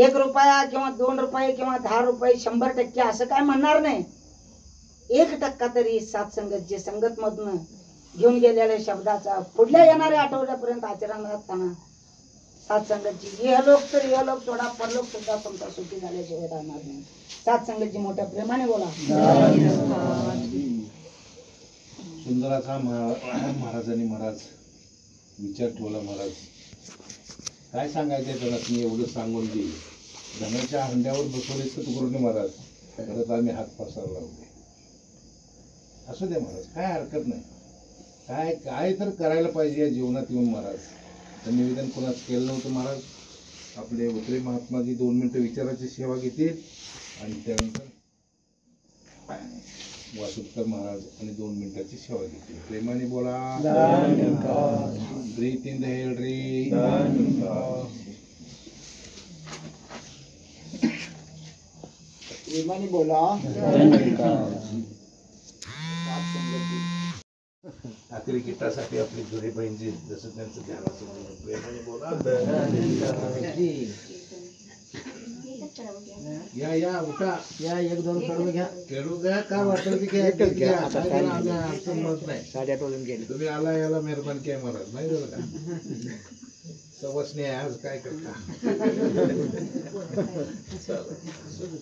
1 रुपया किंवा 2 रुपये किंवा 10 रुपये 100% असं काय म्हणणार नाही. 1% तरी सात्संगतची संगत मधून घेऊन गेलेल्या शब्दाचा पुढल्या येणाऱ्या आठवड्यापर्यंत आचरणात आणा. सात्संगतची इहलोक तर इहलोक थोडा परलोक सुद्धा तुमचा सुखी झाल्याशिवाय राहणार नाही. सात्संगतची मोठ्या प्रेमाने बोला. सुंदर असा महाराजांनी विचार ठेवला. महाराज काय सांगायचंय त्याला, मी एवढं सांगून देईल. धनाच्या हंड्यावर बसवले सद्गुरूने महाराज, परत आम्ही हात पसरला होते. असू दे महाराज, काय हरकत नाही. काय काय तर करायला पाहिजे या जीवनात येऊन महाराज. तर निवेदन कोणाच केलं नव्हतं महाराज. आपले उतरे महात्माजी 2 मिनिटं विचाराची सेवा घेतील आणि त्यानंतर वासुदेव महाराज आणि 2 मिनिटाची सेवा घेतील. प्रेमाने बोला. ब्रीथ इन द एअर रे. प्रेमाने बोला. आखरी गीतासाठी आपली जुरी बहिणजी जसं त्यांचं ध्यान असं प्रेमाने बोला. या या उठा या, 1-2 कडू घ्या. खेळू घ्या का वाटेल घ्या. अडचण होत नाही. 8:30 वाजून गेले. तुम्ही आला याला मेहरबानी काय महाराज, नाही झालं का? सवसने आज काय करता.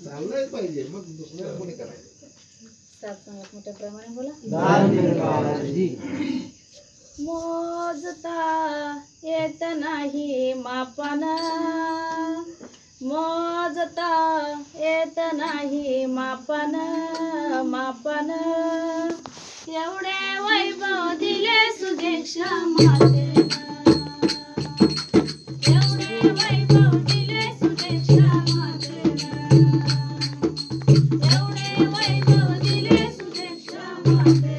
चाललंय पाहिजे, मग दुसरं कोणी करायचं. सात्संगत मोठ्या प्रमाणे बोला. मोजता येत नाही मापन, मोजता येत नाही मापन, मापन एवढे वैभव दिले सुदेक्षा मातेनं, एवढे वैभव दिले सुदेक्षा मातेनं, एवढे वैभव दिले सुदेक्षा मातेनं.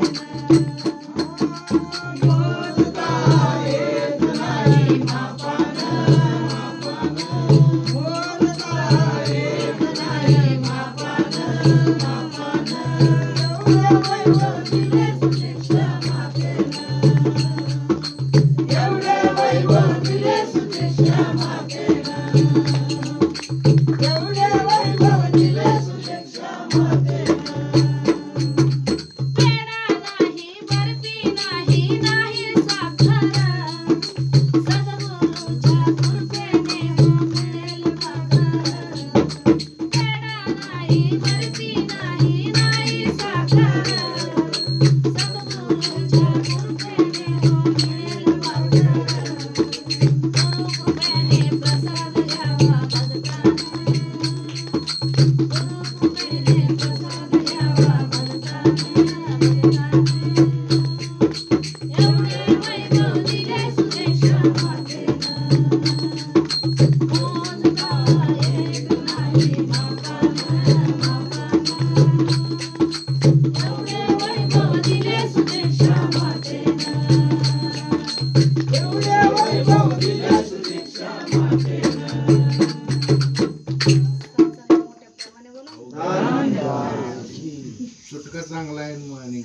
सुटका चांगला आहे आणि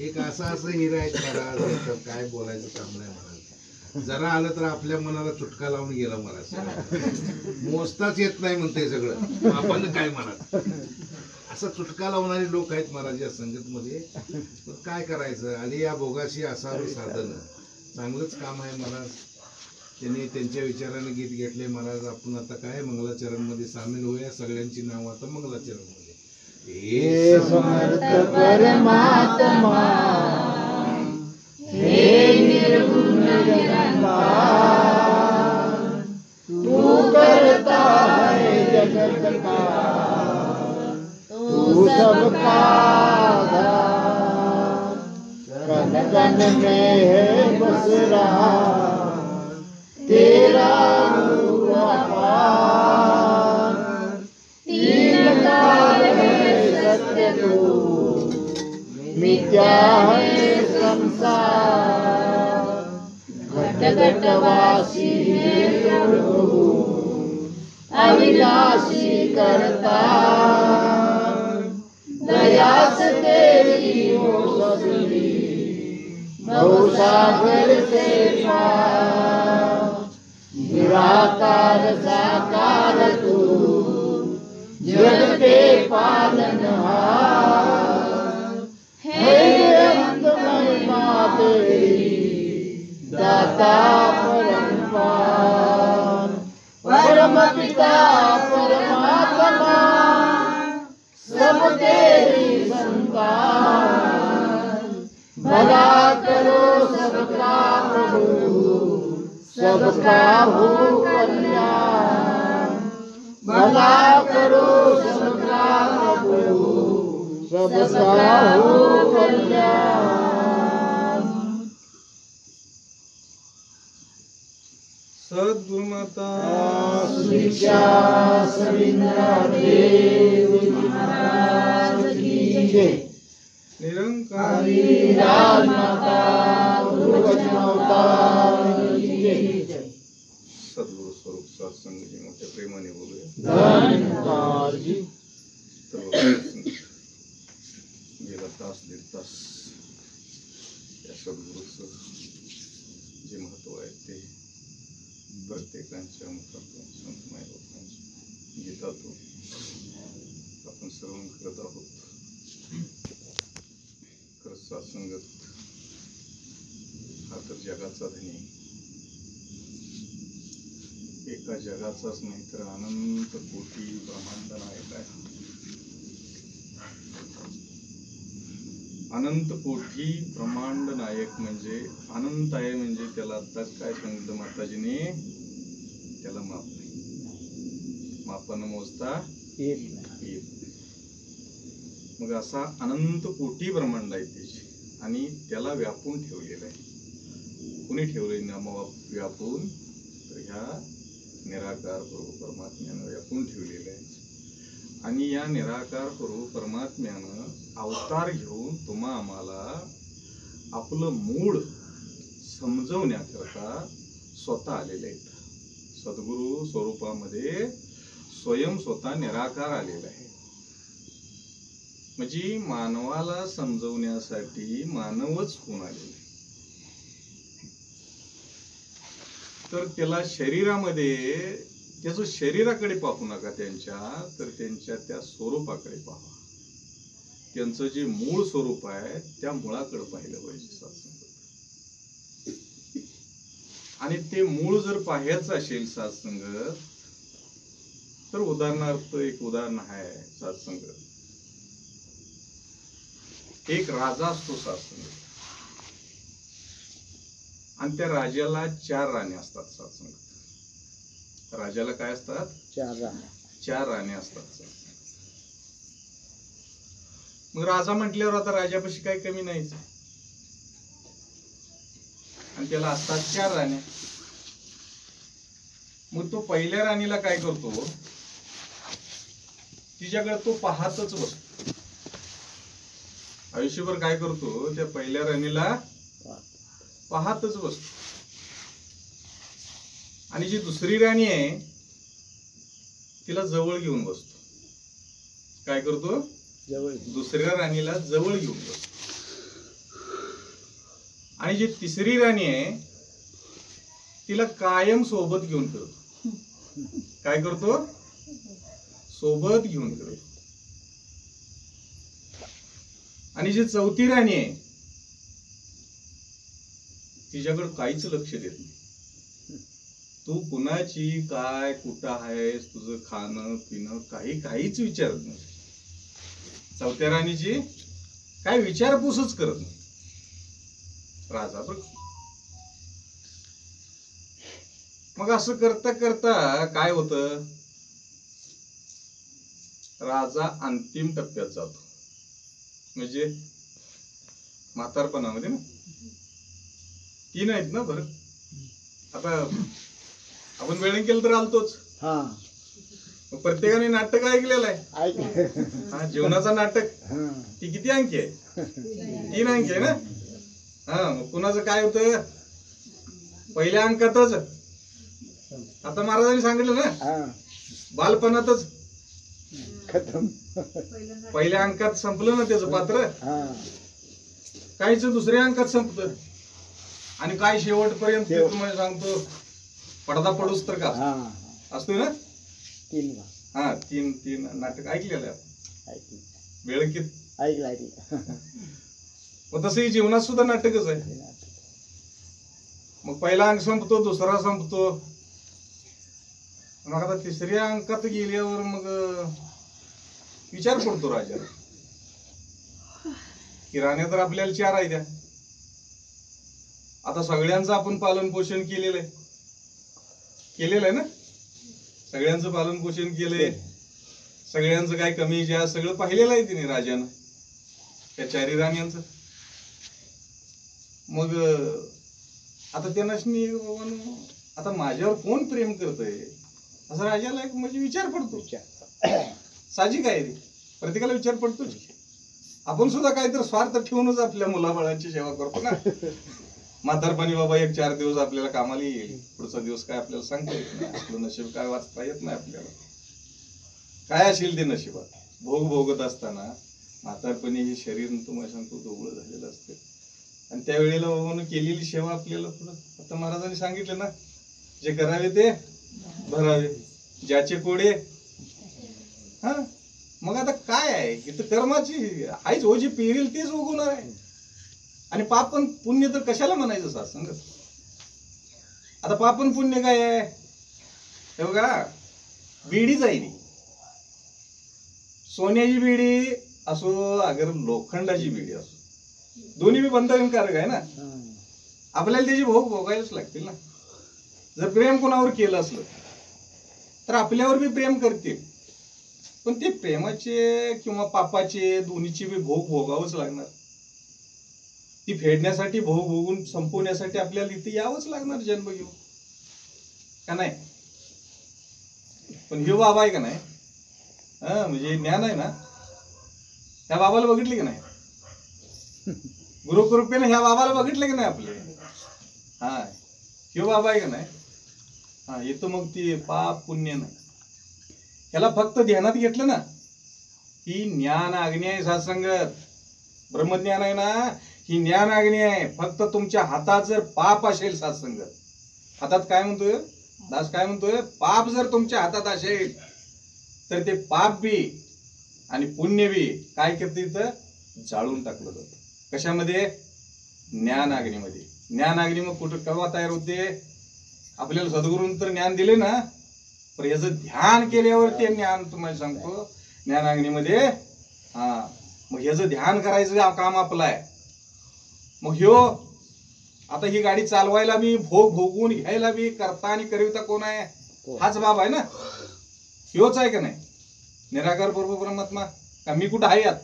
एक असं हिरा आहे महाराज. काय बोलायचं काम नाही महाराज. जरा आलं तर आपल्या मनाला चुटका लावून गेला महाराज. मोजताच येत नाही म्हणते सगळं आपण काय महाराज. असा चुटका लावणारे लोक आहेत महाराज या संगत मध्ये. काय करायचं, आणि या भोगाशी असावे साधन. चांगलंच काम आहे महाराज. त्यांनी त्यांच्या विचाराने गीत घेतले महाराज. आपण आता काय मंगलाचरण मध्ये सामील होऊया. सगळ्यांची नाव आता मंगलाचरण मध्ये. हे समर्थ परमात्मा, हे निर्गुण निराकार, तू करता है जगत का, तू सबका आधार, कण कण में है बस रहा तेरा रूप अपार, तीन काल है सत्य तू, मिथ्या है संसार, घट घट वासी है तू, अविनाशी करता, दयास तेरी हो सभी, भवसागर से पार, निराकार साकार तू जगते पालनहार हे अंत महिमा तेरी दाता परमपार परम पिता परमात्मा सब तेरी संतान भला करो सबका प्रभु सबका हो कल्याण भला करो सबका प्रभु सबका हो कल्याण। सद्गुरुमाता श्रीच्या सविंद्रा देव महाराज की जय। निरंकारी राजमाता गुरुवचनावतार की जय। सद्गुरु स्वरूप सत्संग जी मोठ्या प्रेमाने बोलूया। धन्यवाद जी। गेला तास दीड तास या सद्गुरूचं जे महत्व आहे ते प्रत्येकांच्या मुखातून संत मायबापांच्या गीतातून आपण श्रवण करत आहोत। खरंच सत्संगत हा तर जगाचा धनी, एका जगाचाच नाही तर अनंत कोटी ब्रह्मांड नायक आहे। अनंत कोटी ब्रह्मांड नायक म्हणजे अनंत आहे, म्हणजे त्याला आत्ताच काय सांगितलं माताजीने, त्याला माप नाही, मापानं मोजता येत नाही। मग असा अनंत कोटी ब्रह्मांड आहे त्याची, आणि त्याला व्यापून ठेवलेलं आहे। कुणी ठेवलंय ना व्यापून? तर ह्या निराकार प्रभू परमात्म्यानं व्यापून ठेवलेलं आहे। आणि या निराकार प्रभू परमात्म्यानं अवतार घेऊन तुम्हा आम्हाला आपलं मूळ समजवण्याकरता स्वतः आलेले आहेत। सद्गुरु स्वरूपामध्ये स्वयं स्वतः निराकार आलेला आहे। म्हणजे मानवाला समजवण्यासाठी मानवच होऊन आलेला आहे। तर त्याला शरीरामध्ये, त्याचं शरीराकडे पाहू नका त्यांच्या, तर त्यांच्या त्या स्वरूपाकडे पहा। त्यांचं जे मूळ स्वरूप आहे त्या मुळाकडे पाहिलं पाहिजे सत्संग। आणि ते मूळ जर पाहायचं असेल सत्संग, तर उदाहरणार्थ एक उदाहरण आहे सत्संग। एक राजा असतो सत्संग, आणि त्या राजाला 4 राणी असतात सत्संग। राजाला काय असतात? 4 राणी असतात। मग राजा म्हटल्यावर आता राजापाशी काही कमी नाहीच, आणि त्याला असतात 4 राण्या। मग तो पहिल्या राणीला काय करतो, तिच्याकडे तो पाहतच बसतो आयुष्यभर। काय करतो, त्या पहिल्या राणीला पाहतच बसतो। आणि जी दुसरी राणी आहे तिला जवळ घेऊन बसतो। काय करतो? दुसऱ्या राणीला जवळ घेऊन बसतो। आणि जी तिसरी राणी आहे तिला कायम सोबत घेऊन फिरतो। काय करतो? सोबत घेऊन फिरतो। आणि जी चौथी राणी आहे तिच्याकडे काहीच लक्ष देत नाही। तू कुणाची काय, कुठं आहेस, तुझं खाणं पिणं काहीच विचारत नाही। चौथ्या राणीची काय विचारपूसच करत नाही राजा। मग असं करता करता काय होतं, राजा अंतिम टप्प्यात जातो, म्हणजे म्हातारपणामध्ये ना। 3 आहेत ना बरं। आता आपण वेळेने केलं तर आलतोच। प्रत्येकाने नाटक ऐकलेलं आहे। जीवनाचं नाटक ती किती अंकी आहे? 3 अंकी आहे ना। मग कुणाचं काय होतं, पहिल्या अंकातच, आता महाराजांनी सांगितलं ना, बालपणातच खतम, पहिल्या अंकात संपलं ना त्याचं पात्र, काहीच दुसऱ्या अंकात संपतं, आणि काय शेवटपर्यंत तुम्हाला सांगतो पडदा पडूस तर का हा असतोय ना? 3 हा, 3 नाटक ऐकलेलं आहे आपण. ऐकलं वेळकीत. ऐकलं मग तसंही जीवनात सुद्धा नाटकच आहे. मग पहिला अंक संपतो, दुसरा संपतो, मग आता तिसऱ्या अंकात गेल्यावर मग विचार पडतो राजाला की राण्या तर आपल्याला 4 आहे त्या. आता सगळ्यांचं आपण पालन पोषण केलेलं आहे ना, सगळ्यांचं पालन पोषण केलंय, सगळ्यांचं काय कमी जास्त सगळं पाहिलेलं आहे तिने राजानं त्या 4 राण्यांचं. मग आता त्यांना आता माझ्यावर कोण प्रेम करतंय असं राजाला एक म्हणजे विचार पडतो. साहजिक आहे रे, प्रत्येकाला विचार पडतोच. आपण सुद्धा काहीतरी स्वार्थ ठेवूनच आपल्या मुलाबाळांची सेवा करतो ना. म्हातारपणी बाबा 1-4 दिवस आपल्याला कामाला येईल, पुढचा दिवस काय आपल्याला सांगता येत नाही, आपलं नशीब काय वाचता येत नाही आपल्याला. काय असेल ते नशिबात भोग भोगत असताना म्हातारपणी हे शरीर तुम्हाला सांगतो दोघं झालेलं असते. आणि त्यावेळेला बाबांनी केलेली सेवा आपल्याला पुढं आता महाराजांनी सांगितलं ना, जे करावे ते भरावे, ज्याचे कोडे. हा, मग आता काय आहे इथं कर्माची आईच ओजी पेरील तेच उगवणार आहे. आणि पाप पण पुण्य तर कशाला म्हणायचं सत्संग. आता पाप पण पुण्य काय आहे हे बघा, बिडीच आहे ती, सोन्याची बिडी असो अगर लोखंडाची बिडी असो, दोन्ही बी बंधनकारक आहे ना. आपल्याला त्याची भोग भोगायलाच लागतील ना. जर प्रेम कोणावर केलं असलं तर आपल्यावर बी प्रेम करतील, पण ते प्रेमाचे किंवा पापाचे दोन्हीचे बी भोग भोगावंच लागणार. ती फेडण्यासाठी भोग भोगून संपवण्यासाठी आपल्याला इथे यावंच लागणार जन्म घेऊन का नाही. पण ह्यो बाबा आहे का नाही, म्हणजे ज्ञान आहे ना, त्या बाबाला बघितले की नाही, गुरुकृपेने ह्या बाबाला बघितले की नाही आपले. हा, ह्यो बाबा आहे का नाही, हा येतो मग ती पाप पुण्य नाही. ह्याला फक्त ध्यानात घेतलं ना, ही ज्ञान आग्नी आहे. सत्संगत ब्रह्मज्ञान आहे ना, ही ज्ञान आग्नी आहे. फक्त तुमच्या हातात जर पाप असेल, सत्संगत हातात काय म्हणतोय दास, काय म्हणतोय, पाप जर तुमच्या हातात असेल तर ते पाप बी आणि पुण्य बी काय करते, इथं जाळून टाकलं जातं. कशामध्ये? ज्ञान आग्नीमध्ये. ज्ञान आग्नी मग कुठं केव्हा तयार होते? आपल्याला सद्गुरूंनी तर ज्ञान दिले ना, पण याचं ध्यान केल्यावर ते ज्ञान तुम्हाला सांगतो ज्ञान अग्नीमध्ये. हा, मग ह्याचं ध्यान करायचं काम आपलं आहे. मग ह्यो आता ही गाडी चालवायला बी भोग भोगून घ्यायला बी करता आणि करिता कोण आहे? हाच बाब आहे ना, ह्योच आहे का नाही? निराकार पूर्व परमात्मा का मी कुठं आहे यात?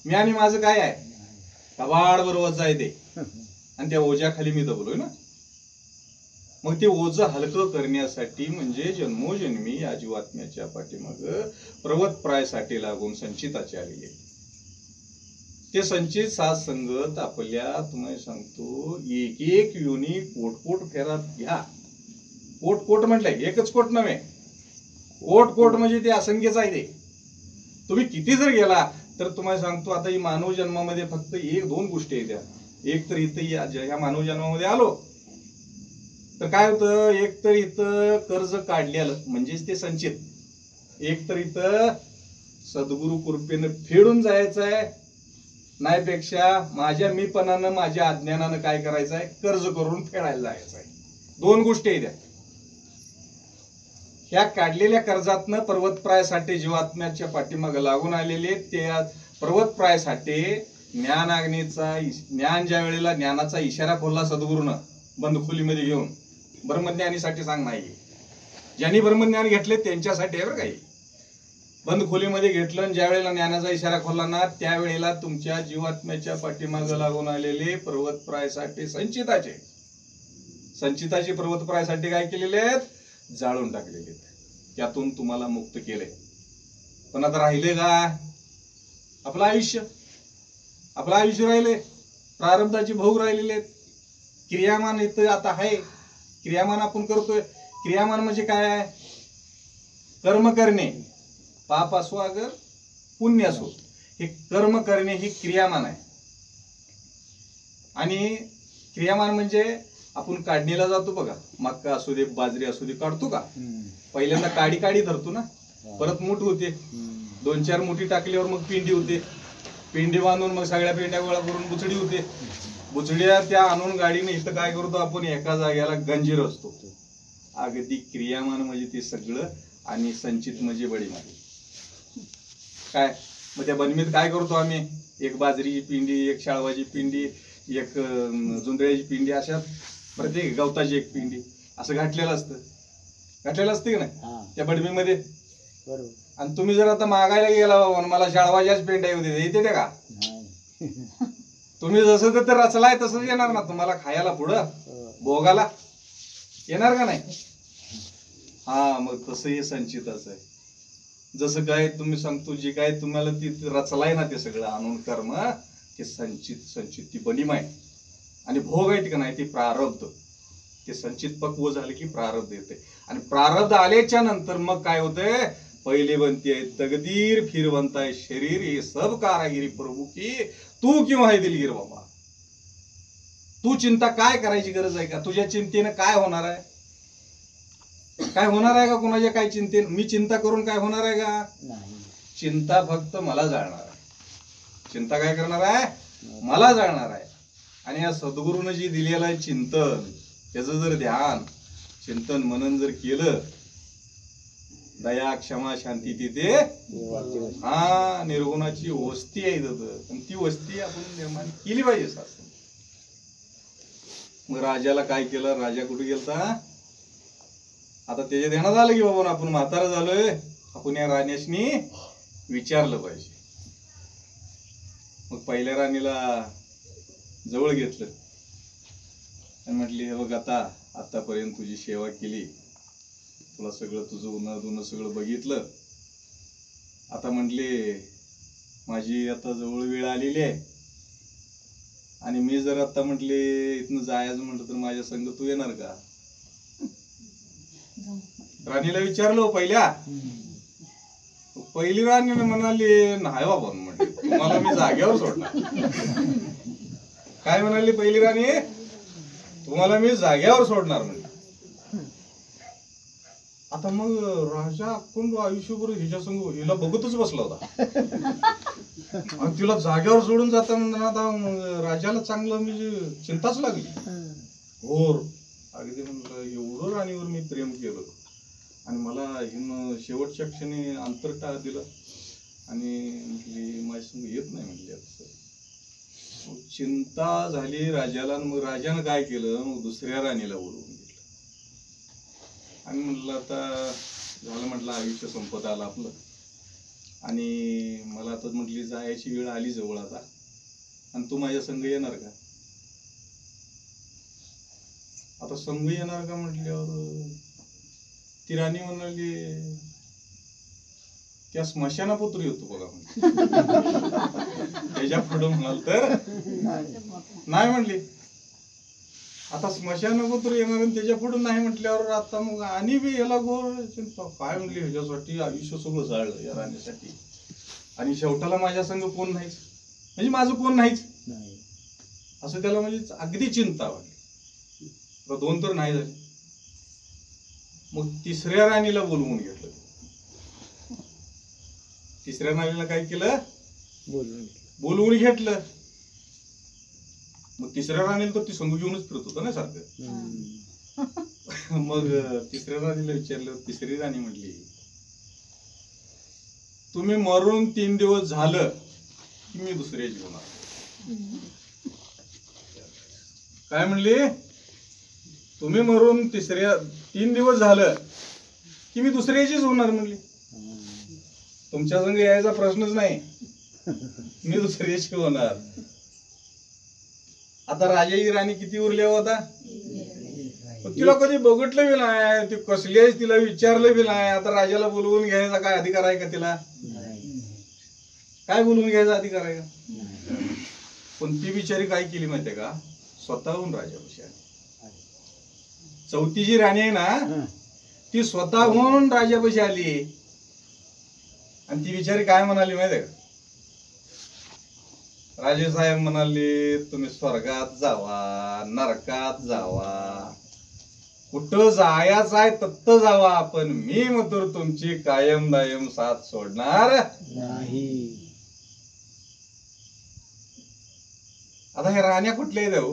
मी आणि माझं काय आहे? कबाड बरोबर आहे ते, आणि त्या ओझ्याखाली मी दबलोय ना. मग ते ओझं हलकं करण्यासाठी म्हणजे जन्मोजन्मी या जीवात्म्याच्या पाठीमाग पर्वतप्रायसाठी लागून संचिताचे आलेले. ते संचित सात संगत आपल्या तुम्हाला सांगतो एक एक योनी कोट फेरात घ्या. कोट म्हटलंय, एकच कोट नव्हे, कोट म्हणजे ते असंख्यच आहे. ते तुम्ही किती जर गेला तर तुम्हाला सांगतो, आता ही मानव जन्मामध्ये फक्त 1-2 गोष्टी येत्या. एक तर इथं ह्या मानव जन्मामध्ये आलो तर काय होतं, एक तर इथं कर्ज काढलेलं म्हणजेच ते संचित, एक तर इथं सद्गुरु कृपेनं फेडून जायचं आहे, नाहीपेक्षा माझ्या मीपणानं माझ्या अज्ञानानं काय करायचं आहे, कर्ज करून फेडायला जायचं आहे. 2 गोष्टी आहेत. ह्या काढलेल्या कर्जातनं पर्वतप्रायसाठी जीवात्म्याच्या पाठीमागे लागून आलेले त्या पर्वतप्रायसाठी ज्ञान अग्नीचा ज्ञान ज्या वेळेला ज्ञानाचा इशारा खोलला सद्गुरूनं बंदखोलीमध्ये घेऊन, ब्रह्मज्ञानीसाठी सांग नाही, ज्यांनी ब्रह्मज्ञान घेतले त्यांच्यासाठी आहे बरं काही. बंदखोलीमध्ये घेतलं आणि ज्या वेळेला ज्ञानाचा इशारा खोलला ना, त्यावेळेला तुमच्या जीवात्म्याच्या पाठीमागे लागून आलेले पर्वतप्रायसाठी संचिताचे पर्वतप्रायसाठी काय केलेले आहेत? जाळून टाकलेले आहेत. त्यातून तुम्हाला मुक्त केले. पण आता राहिले काय? आपलं आयुष्य राहिले, प्रारब्धाचे भोग राहिलेले आहेत. क्रियामान इथं आता आहे, क्रियामान आपण करतोय. क्रियामान म्हणजे काय आहे? कर्म करणे, पाप असो अगर पुण्य असो, हे कर्म करणे ही क्रियामान आहे. आणि क्रियामान म्हणजे आपण काढणीला जातो बघा, मक्का असू दे बाजरी असू दे, काढतो का पहिल्यांदा काडी काडी धरतो ना, परत मूठ होते, 2-4 मुठी टाकल्यावर मग पिंडी होते, पिंडी बांधून मग सगळ्या पिंड्या गोळा करून बुचडी होते, बुचड्या त्या आणून गाडीने इथं काय करतो आपण, एका जाग्याला गंजीर असतो. अगदी क्रियामान म्हणजे ते सगळं, आणि संचित म्हणजे बडीमारी काय. मग त्या बनमीत काय करतो आम्ही, एक बाजरीची पिंडी, एक शाळवाची पिंडी, एक जुंधळ्याची पिंडी, अशा प्रत्येक गवताची एक पिंडी असं घातलेलं असते की नाही त्या बडमीमध्ये. आणि तुम्ही जर आता मागायला गेला बाबा मला शाळवाच्याच पेंड्या येऊ दे, येते का? तुम्ही जसं ते रचलाय तसंच येणार ना तुम्हाला खायला, पुढं भोगाला येणार का नाही? हा, मग तसं हे संचिताच आहे. जसं काय तुम्ही सांगतो, जे काय तुम्हाला ती रचलाय ना ते सगळं आणून कर्म, ते संचित ती बनीम आहे. आणि भोग आहे का नाही, ते प्रारब्ध. ते संचित पक्व झाले की प्रारब्ध येते, आणि प्रारब्ध आल्याच्या नंतर मग काय होतंय, पहिले बनते तकदीर, फिर बनता है शरीर, ये सब कारागिरी प्रभू की, तू किंवा है दिलगीर बाबा. तू चिंता काय करायची गरज आहे का? तुझ्या चिंतेने काय होणार आहे? काय होणार आहे का कोणाच्या काय चिंतेने? मी चिंता करून काय होणार आहे का? चिंता फक्त मला जाळणार आहे. चिंता काय करणार आहे? मला जाळणार आहे. आणि या सद्गुरूनं जी दिलेलं आहे चिंतन, त्याचं जर ध्यान चिंतन मनन जर केलं, दया क्षमा शांती तिथे हा निर्गुणाची वस्ती आहे तिथं, आणि ती वस्ती आपण निर्माण केली पाहिजे. सासू मग राजाला काय केलं, राजा कुठे गेलता, आता त्याच्या ध्यानात आलं की बाबा आपण म्हातारा झालोय, आपण या राण्याशनी विचारलं पाहिजे. मग पहिल्या राणीला जवळ घेतलं आणि म्हटली, हे बघ आतापर्यंत तुझी सेवा केली, तुला सगळं तुझं उन्हा दुनं सगळं बघितलं, आता म्हटली माझी आता जवळ वेळ आलेली आहे, आणि मी जर आता म्हटले इथनं जायचं म्हटलं तर माझ्या संग तू येणार का? राणीला विचारलो पहिली राणीने म्हणाली नाही बाबा, म्हटले तुम्हाला मी जाग्यावर सोडणार. काय म्हणाली पहिली राणी, तुम्हाला मी जाग्यावर सोडणार म्हणजे. आता मग राजा अखंड आयुष्यभर हिच्या संग हिला बघतच बसला होता, आणि तिला जाग्यावर सोडून जाताना आता राजाला चांगलं म्हणजे चिंताच लागली. हो अगदी म्हणलं एवढं राणीवर मी प्रेम केलं, आणि मला हिनं शेवटच्या क्षणी अंतर दिलं, आणि म्हटली माझ्या संग येत नाही म्हटली. आता चिंता झाली राजाला. मग राजानं काय केलं, मग दुसऱ्या राणीला बोलवून घेतलं, आणि म्हटलं आता झालं, म्हटलं आयुष्य संपत आलं आपलं, आणि मला आता म्हटली जायची वेळ आली जवळ आता, आणि तू माझ्या संग येणार का? आता संग येणार का म्हटल्यावर ती राणी म्हणाली त्या स्मशानापुत्री होतो बघा म्हणजे. त्याच्या पुढं म्हणाल तर नाही म्हणली. आता स्मशानपुत्री येणार आणि त्याच्या पुढे नाही म्हटल्यावर आता मग आणि बी याला गोर चिंता काय म्हणली, ह्याच्यासाठी आयुष्य सगळं जाळलं या राणीसाठी, आणि शेवटाला माझ्या संग कोण नाहीच, म्हणजे माझं कोण नाहीच असं त्याला म्हणजे अगदी चिंता वाटली. 2 तर नाही झाली. मग तिसऱ्या राणीला बोलवून घेतलं. तिसऱ्या राणीला काय केलं, बोलवून घेतलं. मग तिसऱ्या राणीला तर ती संग घेऊनच फिरत होतं ना सारखं. मग तिसऱ्या राणीला विचारलं, तिसरी राणी म्हटली तुम्ही मरून 3 दिवस झालं की मी दुसऱ्याची होणार. काय म्हणली, तुम्ही मरून 3 दिवस झालं की मी दुसऱ्याचीच होणार म्हणली. तुमच्या संग यायचा प्रश्नच नाही, मी दुसऱ्याची होणार. आता राजाची राणी किती उरल्या होता, तिला कधी बघितलं बी नाही, ती कसली आहे तिला विचारलं बी नाही. आता राजाला बोलवून घ्यायचा काय अधिकार आहे का तिला? काय बोलवून घ्यायचा अधिकार आहे का? पण ती बिचारी काय केली माहितीये का, स्वतःहून राजापाशी आली. चौथी जी राणी आहे ना ती स्वतःहून राजापाशी आली, आणि ती बिचारी काय म्हणाली माहितीये का, राजे साहेब म्हणाले तुम्ही स्वर्गात जावा नरकात जावा कुठं जायचं आहे तत्त जावा पण मी मात्र तुमची कायम दायम साथ सोडणार नाही. आता हे राण्या कुठले देऊ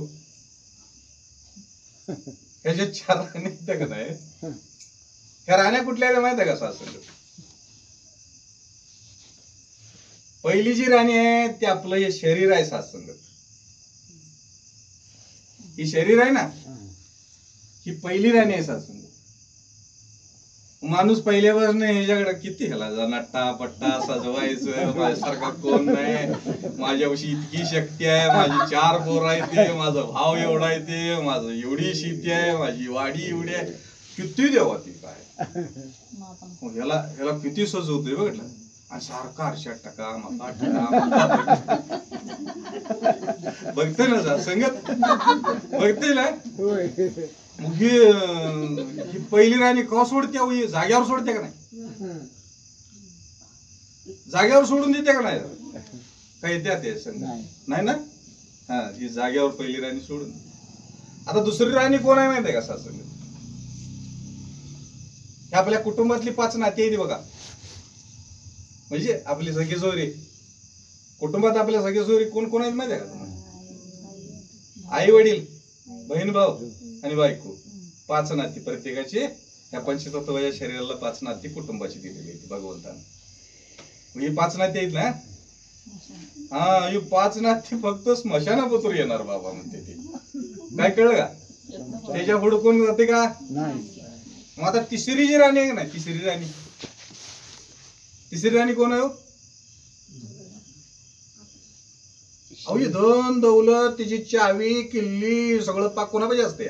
ह्याचे 4 राणी आहेत का नाही ह्या राण्या कुठल्या आहेत माहिती आहे का सासंग पहिली जी राणी आहे ती आपलं हे शरीर आहे सासंगत ही शरीर आहे ना ही पहिली राणी आहे सासंग माणूस पहिल्यापासून ह्याच्याकडे किती ह्याला नट्टा पट्टा सजवायचं माझ्यासारखा कोण नाही माझ्यापाशी इतकी शक्ती आहे माझी 4 पोरं आहे ते माझा भाव एवढा आहे ते माझं एवढी शेती आहे माझी वाडी एवढी आहे किती देवा ती काय ह्याला ह्याला किती सजवतोय बघितलं आणि सारखा 8% मका टका बघते ना संगत बघते ना होय. मग ही पहिली राणी का सोडते हो? ही जाग्यावर सोडते का नाही जाग्यावर सोडून देते का नाही काही द्या ते संग नाही ना हा ही जाग्यावर पहिली राणी सोडून आता दुसरी राणी कोण आहे माहिती आहे का सासंग हे आपल्या कुटुंबातली 5 नाती आहेत बघा म्हणजे आपली सगळी सोयरी कुटुंबात आपल्या सगळी सोयरी कोण कोण आहेत माहिती आहे का तुम्हाला आई वडील बहीण भाऊ आणि बायको 5 नाती प्रत्येकाची ह्या पंचतत्वाच्या शरीराला 5 नाती कुटुंबाची दिलेली आहे भगवंताने ही 5 नाती आहेत ना हा ही 5 नाती फक्त स्मशानापोतूर येणार बाबा म्हणते ती काय कळलं का त्याच्या पुढे कोण जाते का नाही. मग आता तिसरी जी राणी आहे ना तिसरी राणी कोण आहे हो? अहो ही धन दौलत तिची चावी किल्ली सगळं पाक कोणापाशी असते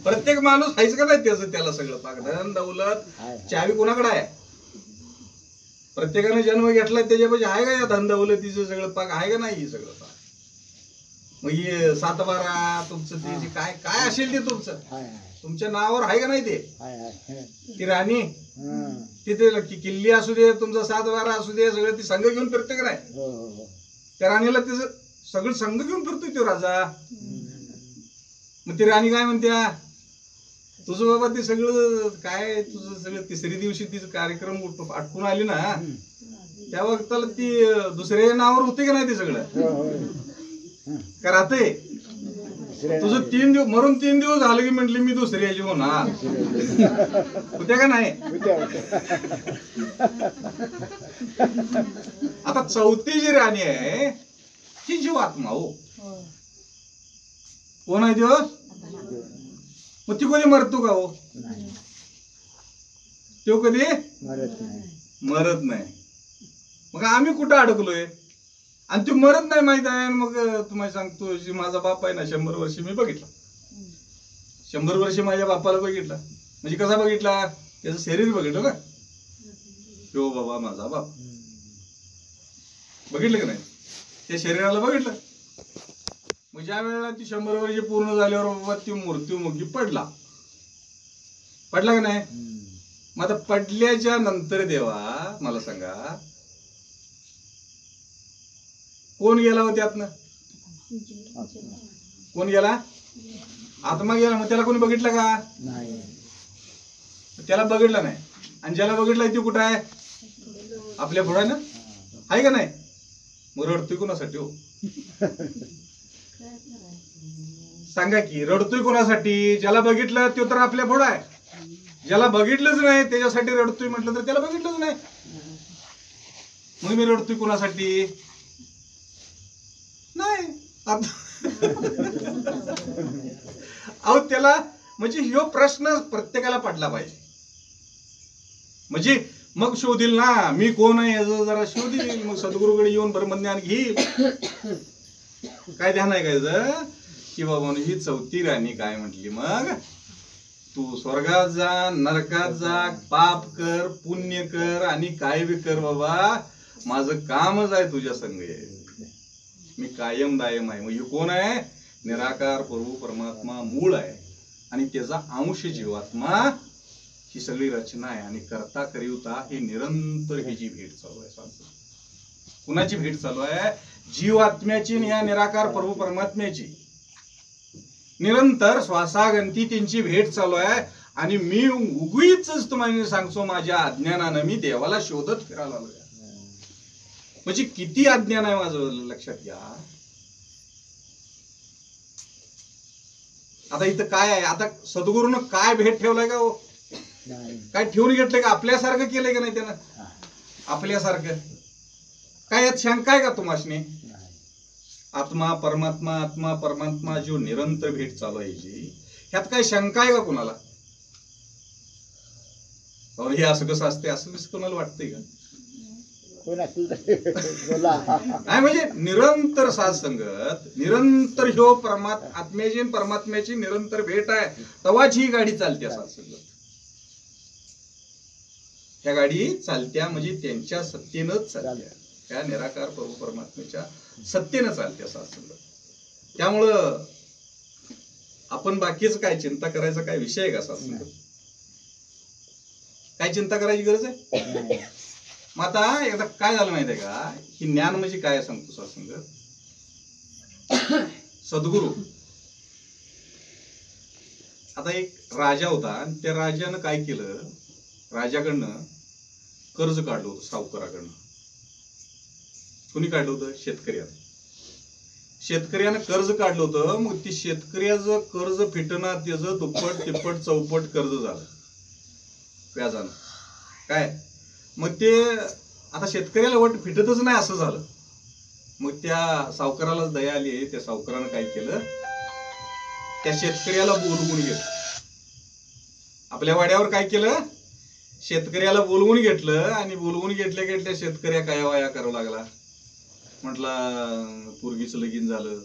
प्रत्येक माणूस हायच का नाही त्याचं त्याला सगळं पाक धन दौलत चावी कोणाकडे आहे प्रत्येकाने जन्म घेतलाय त्याच्यापाशी आहे का या धन दौलतीचं सगळं पाक आहे का नाही सगळं पाक मग हे 7-12 तुमचं ते काय काय असेल ते तुमचं तुमच्या नावावर आहे का नाही ते ती राणी तिथे किल्ली असू दे तुमचा 7-12 असू दे सगळं ती संघ घेऊन फिरते का नाही त्या राणीला तिचं सगळं संघ घेऊन फिरतोय तो राजा मग ती राणी काय म्हणत्या तुझं बाबा ते सगळं काय तुझं सगळं तिसरी दिवशी तिचं कार्यक्रम आटकून आली ना त्या वक्ताला ती दुसऱ्या नावावर होते का नाही ते सगळं का राहते तुझं 3 दिवस मरून 3 दिवस झालं की म्हटली मी दुसरी याची होणार होत्या का नाही आता चौथी जी राणी आहे ती जीवात्मा हो कोण आहे दिवस मग ती कधी मरतो का हो तो कधी मरत नाही मग आम्ही कुठं अडकलोय आणि ती मरत नाही माहित आहे मग तुम्हाला सांगतो माझा बाप आहे ना 100 वर्ष मी बघितला 100 वर्ष माझ्या बापाला बघितला म्हणजे कसा बघितला त्याचं शरीर बघितलं ना हो बाबा माझा बाप बघितलं का नाही त्या शरीराला बघितलं मग ज्या वेळेला ती 100 वर्ष पूर्ण झाल्यावर बाबा ती मृत्यूमुखी पडला का नाही मग आता पडल्याच्या नंतर देवा मला सांगा कोण गेला हो त्यातनं कोण गेला आत्मा गेला मग त्याला कोणी बघितलं का नाही त्याला बघितलं नाही आणि ज्याला बघितलं ते कुठं आहे आपल्या पुढे ना आहे का नाही मग रडतोय कोणासाठी हो सांगा की रडतोय कोणासाठी ज्याला बघितलं तो तर आपल्या पुढे आहे ज्याला बघितलंच नाही त्याच्यासाठी रडतोय म्हटलं तर त्याला बघितलंच नाही मग मी रडतोय कोणासाठी नाही अहो त्याला म्हणजे ह्यो प्रश्न प्रत्येकाला पडला पाहिजे म्हणजे मग शोधील ना मी कोण आहे याचं जरा शोधील मग सद्गुरूकडे येऊन ब्रह्मज्ञान घेईल काय ध्यान आहे काय की बाबा ही चौथी राणी काय म्हटली मग तू स्वर्गात जा नरकात जा पाप कर पुण्य कर आणि काय बी कर बाबा माझं कामच आहे तुझ्या संग मी कायम दायम आहे मग हे कोण आहे निराकार प्रभू परमात्मा मूळ आहे आणि त्याचा अंश जीवात्मा ही सगळी रचना आहे आणि करता करिवता ही निरंतर ही जी भेट चालू आहे साधू. कुणाची भेट चालू आहे? जीवात्म्याची आणि या निराकार प्रभू परमात्म्याची निरंतर श्वासागंती त्यांची भेट चालू आहे. आणि मी उगीच तुम्हाला सांगतो माझ्या अज्ञानानं मी देवाला शोधत फिरायला लागलो. म्हणजे किती अज्ञान आहे माझं लक्षात घ्या. आता इथं काय आहे? आता सद्गुरूनं काय भेट ठेवलाय का हो? काय ठेवून घेतलंय का? आपल्यासारखं केलंय का नाही त्यानं? आपल्यासारखं काय यात शंका आहे का तुम्हासने? आत्मा परमात्मा जो निरंतर भेट चालू आहे जी, ह्यात काय शंका आहे का कुणाला? हे असं कसं असते असं कसं कोणाला वाटतंय का? नाही म्हणजे निरंतर साधसंगत, निरंतर ह्यो आत्म्याची आणि परमात्म्याची निरंतर भेट आहे, तेव्हाच ही गाडी चालते साधसंगत. ह्या गाडी चालत्या म्हणजे त्यांच्या सत्तेनंच चालत्या, त्या निराकार प्रभू परमात्म्याच्या सत्तेनं चालत्या साधसंगत. त्यामुळं आपण बाकीच काय चिंता करायचा काय विषय आहे का साधसंगत? काय चिंता करायची गरज आहे? मग आता एकदा काय झालं माहिती आहे का? ही ज्ञान म्हणजे काय सांगतो साधसंगत. सद्गुरू आता एक राजा होता आणि त्या राजानं काय केलं? राजाकडनं कर्ज काढलं होतं सावकाराकडनं. कुणी काढलं होतं? शेतकऱ्यानं. शेतकऱ्यानं कर्ज काढलं होतं. मग ती शेतकऱ्याचं कर्ज फिटणार त्याचं दुप्पट तिप्पट चौपट कर्ज झालं व्याजानं. काय मग ते आता शेतकऱ्याला वट फिटतच नाही असं झालं. मग त्या सावकारालाच दया आली. त्या सावकारानं काय केलं? त्या शेतकऱ्याला बोलवून घेतलं. आपल्या वाड्यावर काय केलं? शेतकऱ्याला बोलवून घेतलं आणि बोलवून घेतल्या शेतकऱ्या काय वाया करावं लागला. म्हटला पोरगीचं लगीन झालं,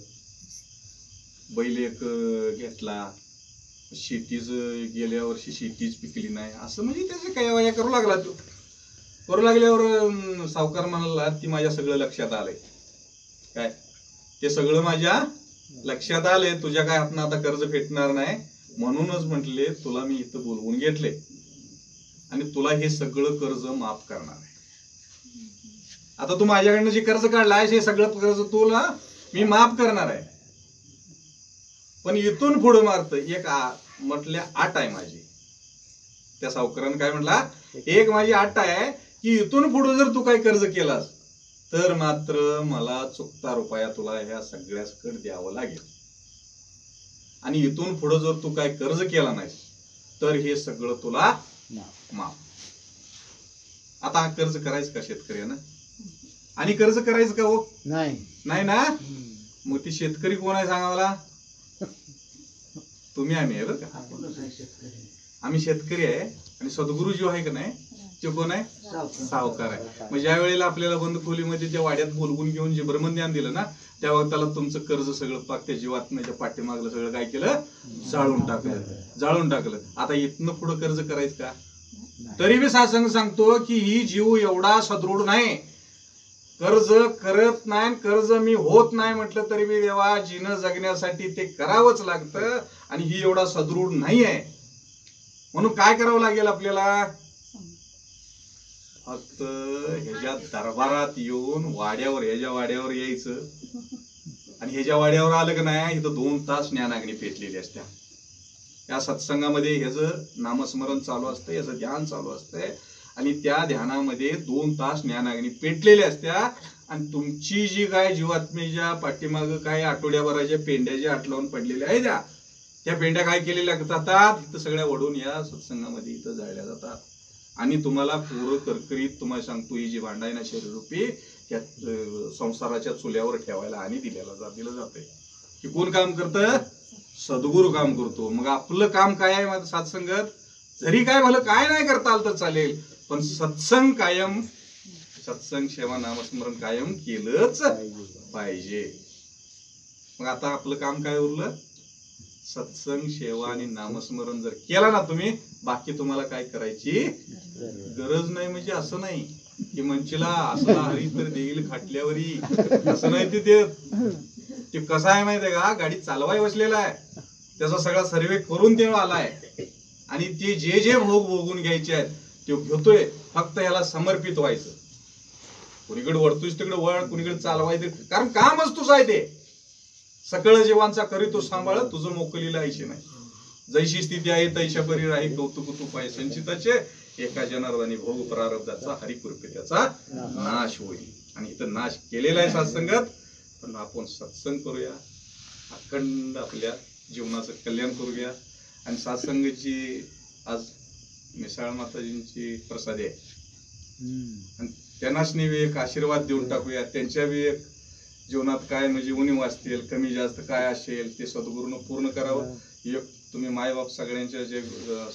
बैल एक घेतला, शेतीच गेल्या वर्षी शेतीच पिकली नाही, असं म्हणजे त्याचं काय वाया करू लागला. तो करू लागल्यावर सावकार म्हणाला ती माझ्या सगळं लक्षात आलंय. काय ते सगळं माझ्या लक्षात आलंय, तुझ्या काय हातनं आता कर्ज फेटणार नाही, म्हणूनच म्हटले तुला मी इथं बोलवून घेतले आणि तुला हे सगळं कर्ज माफ करणार आहे. आता तू माझ्याकडनं जे कर्ज काढलाय हे सगळं कर्ज तुला मी माफ करणार आहे. पण इथून पुढे मारत एक म्हटल्या अट आहे माझी. त्या सावकारानं काय म्हटला? एक माझी अट आहे की इथून पुढे जर तू काही कर्ज केलास तर मात्र मला चुकता रुपया तुला ह्या सगळ्याकडे द्यावं लागेल. आणि इथून पुढे जर तू काही कर्ज केला नाहीस तर हे सगळं तुला माफ. आता हा कर्ज करायचं का शेतकऱ्यानं? आणि कर्ज करायचं का हो? नाही ना. मग ती शेतकरी कोण आहे सांगा मला? तुम्ही आम्ही आहे बरं का. आम्ही शेतकरी आहे आणि सद्गुरू जो आहे का नाही तो कोण आहे? सावकार आहे. मग ज्या वेळेला आपल्याला बंद खोलीमध्ये त्या वाड्यात बोलवून घेऊन जे ब्रह्मज्ञान दिलं ना त्या वक्ताला तुमचं कर्ज सगळं पाक त्या जीवात्म्याच्या पाठीमागलं सगळं काय केलं? जाळून टाकलं. आता इथनं पुढं कर्ज करायचं का? तरी बी सासंग सांगतो की ही जीव एवढा सदृढ नाही, कर्ज करत नाही, कर्ज मी होत नाही म्हटलं तरी बी देवा जीवन जगण्यासाठी ते करावंच लागतं आणि ही एवढा सदृढ नाही आहे. म्हणून काय करावं लागेल आपल्याला? फक्त ह्याच्या दरबारात येऊन ह्याच्या वाड्यावर यायचं आणि ह्याच्या वाड्यावर आलं का नाही इथं 2 तास ज्ञानाग्नी पेटलेली असत्या. या सत्संगामध्ये ह्याचं नामस्मरण चालू असतं, याचं ध्यान चालू असतंय आणि त्या ध्यानामध्ये 2 तास ज्ञानाग्नी पेटलेल्या असत्या. आणि तुमची जी काय जीवात्मेच्या पाठीमाग काय आठवड्याभराच्या पेंड्या ज्या आटलावून पडलेल्या आहेत त्या पेंड्या काय केलेल्या जातात इथं सगळ्या वडून या सत्संगामध्ये इथं जाळल्या जातात. आणि तुम्हाला पूर्ण करकरीत तुम्हाला सांगतो ही जी भांडा आहे ना शरीररूपी त्या संसाराच्या चुल्यावर ठेवायला आणि दिलं जाते. की कोण काम करतं? सद्गुरू काम करतो. मग आपलं काम काय आहे माझं साधसंगत? जरी काय भलं काय नाही करता आलं तर चालेल पण सत्संग कायम, सत्संग सेवा नामस्मरण कायम केलंच पाहिजे. मग आता आपलं काम काय उरलं? सत्संग सेवा आणि नामस्मरण जर केला ना तुम्ही बाकी तुम्हाला काय करायची गरज नाही. म्हणजे असं नाही की मंचीला असला हरी तर देईल खाटल्यावरी, असं नाही. ते कसं आहे माहिती आहे का? गाडी चालवाय बसलेला आहे, त्याचा सगळा सर्वे करून तेव्हा आलाय आणि ते जे जे भोग भोगून घ्यायचे आहेत ते घेतोय, फक्त याला समर्पित व्हायचं. कुणीकडे वळतोयस तिकडे वळ, कुणीकडे चालवायचं, कारण कामच तुझं आहे ते. सकळ जीवांचा करीतो सांभाळ, तुझं मोकलीला ऐशी नाही. जैशी स्थिती आहे तैशा परी राही, कौतुक तू पाय संचिताचे, एका जनार्दनी भोग प्रारब्धाचा हरिकृपे त्याचा नाश होईल. आणि इथं नाश केलेला आहे सत्संगात, पण आपण सत्संग करूया, अखंड आपल्या जीवनाचं कल्याण करूया. आणि सत्संगाची आज मिसाळ माताजींची प्रसाद आहे, आणि त्यांनाच एक आशीर्वाद देऊन टाकूया. त्यांच्या बी एक जीवनात काय म्हणजे उणीव असतील, कमी जास्त काय असेल ते सद्गुरूनं पूर्ण करावं. एक तुम्ही मायबाप सगळ्यांच्या जय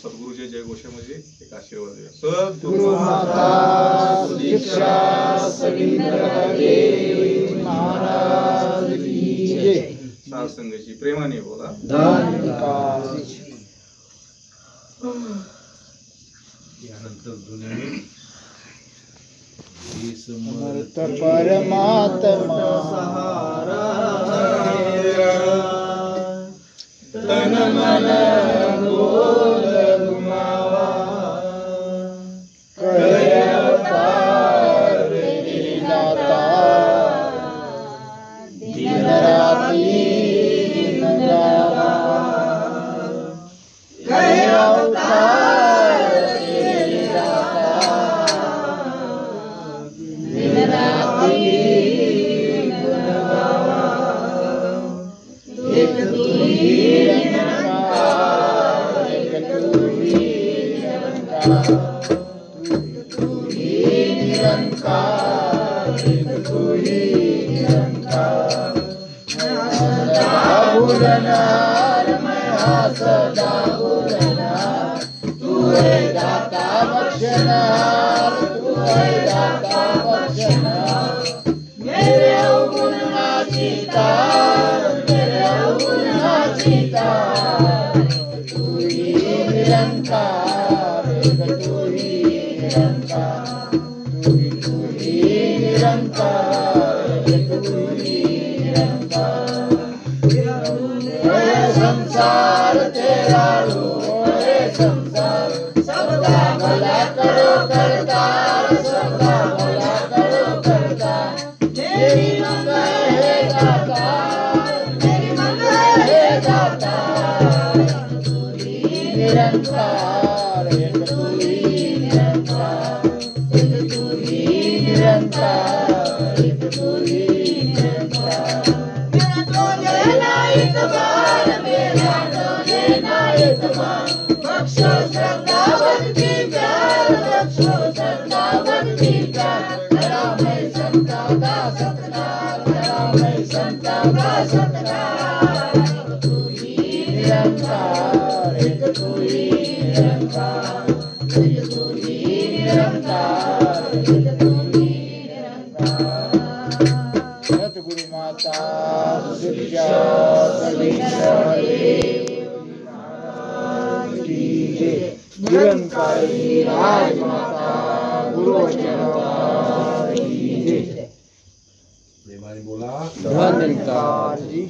सद्गुरूच्या जय घोषामध्ये एक आशीर्वाद द्या. सद्गुरु माता दीक्षा सविंद्र हरे महाराज की जय. सत्संगाची प्रेमाने बोला. धन्यवाद. यानंतर जुने समर्थ परमात्मा तन मन बोल गुमावा, कहे अवतार दीनाता, दिन राती नगावा, कहे अवतार दीनाता, दिन राती गुणगावा. एक तू ही निरंकार, एक तू ही निरंकार, तू ही निरंकार, एक तू ही निरंकार. सदा भूलनार मैं सदा भूलनार, तू है दाता बख्शनार, तू है दाता बख्शनार. मेरे अवगुण नाचीता, मेरे अवगुण नाचीता, तू ही निरंकार, एक तू ही निरंकार, तू ही निरंकार, एक तू ही निरंकार. संसार तेरा रूप है संसार, सबका भला करो करतार, सबका भला करो करतार. मेरी मंगल है दाता, मेरी मंगल है दाता, तू ही निरंकार, एक तू ही निरंकार, एक तू ही निरंकार, एक तू ही निरंकार. मेरा डोले ना इतबार, मेरा डोले ना इतबार, बख्शो श्रद्धा भक्ति प्यार, बख्शो श्रद्धा भक्ति प्यार. करा मैं संता का सत्कार, करा मैं संता का सत्कार. एक तू ही निरंकार, एक तू ही निरंकार, एक तू ही निरंकार, एक तू ही निरंकार. सद्गुरु माता दीक्षा सविंद्र हरे महाराज की जय. निरंकारी राजमाता गुरुवचन की जय. प्रेमाने बोला. धन्यवाद जी.